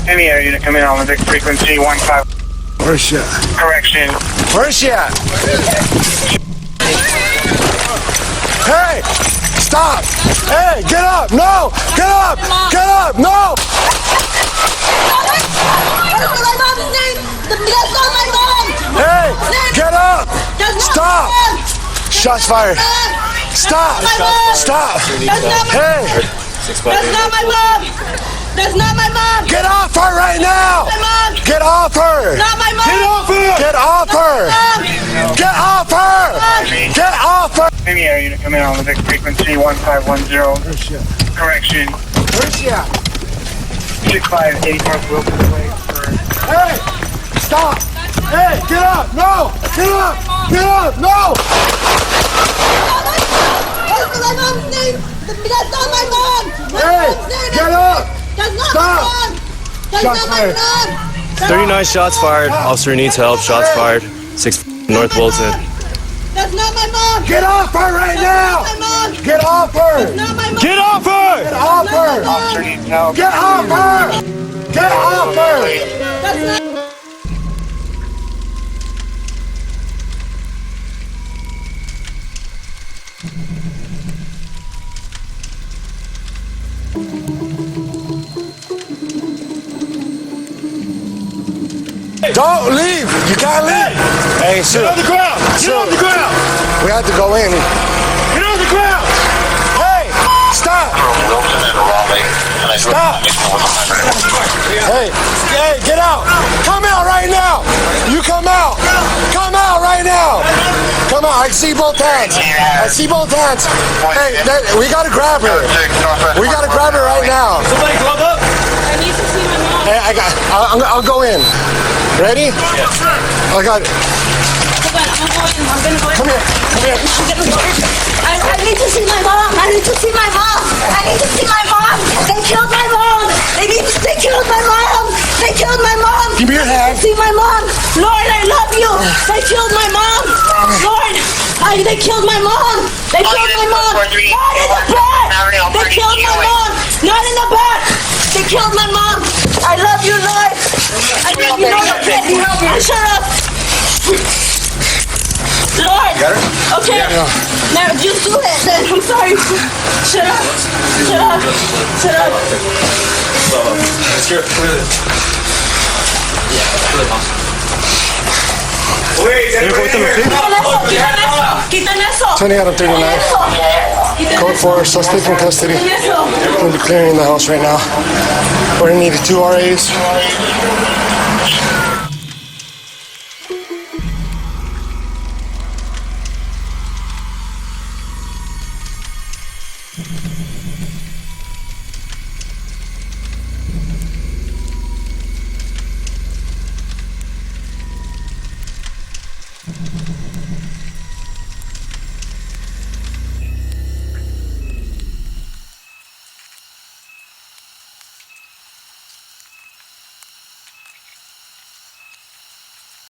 Any area to come in on the frequency 15. Where's she at? Correction. Where's she at? Hey! Stop! Hey, get up! No! Get up! Get up! No! Hey! Get up! Stop! Shots fired! Stop! Stop! Hey! That's not my mom! That's not my mom! Get off her right now! My mom! Get off her! Not my mom! Get off her! Get off her! Get off her! Get off her! Any area to come in on the frequency 1510. Where's she at? Correction. Where's she at? 65 North Wilson Way. Hey! Stop! Hey, get up! No! Get up! Get up! No! That's my mom's name! That's not my mom! Hey! Get up! That's not Stop! my mom! That's Shots not my fired. mom! 39 shots fired. Officer needs help. Shots fired. 6 North Wilson. That's not my mom! Get off her right now! My mom! Get off her! Not my mom! Get off her! Get off her! Officer needs help. Get off her! Get off her! That's not... Don't leave! You can't leave! Hey, sir. Get on the ground! Get on the ground! We have to go in. Get on the ground! Hey! Stop! Stop! Hey! Hey, get out! Come out right now! You come out! Come out right now! Come out! I see both hands! I see both hands! Hey, we gotta grab her! We gotta grab her right now! Somebody glove up! I need to see my mom. Hey, I'll go in. Ready? I got it. Hold on, I'm gonna go in. Come here. Come here. I need to see my mom. I need to see my mom. I need to see my mom. They killed my mom. They killed my mom. They killed my mom. Give me your hand. See my mom. Lord, I love you. They killed my mom. Lord, they killed my mom. They killed my mom. Not in the back. They killed my mom. Not in the back. They killed my mom. I love you, Lord. I love you, Lord. Shut up. Lord. Okay. Now you do it then. I'm sorry. Shut up. Shut up. Shut up. Quitan eso. 20 out of 39. Code 4, suspect in custody. We'll be clearing the house right now. We're gonna need 2 RAs.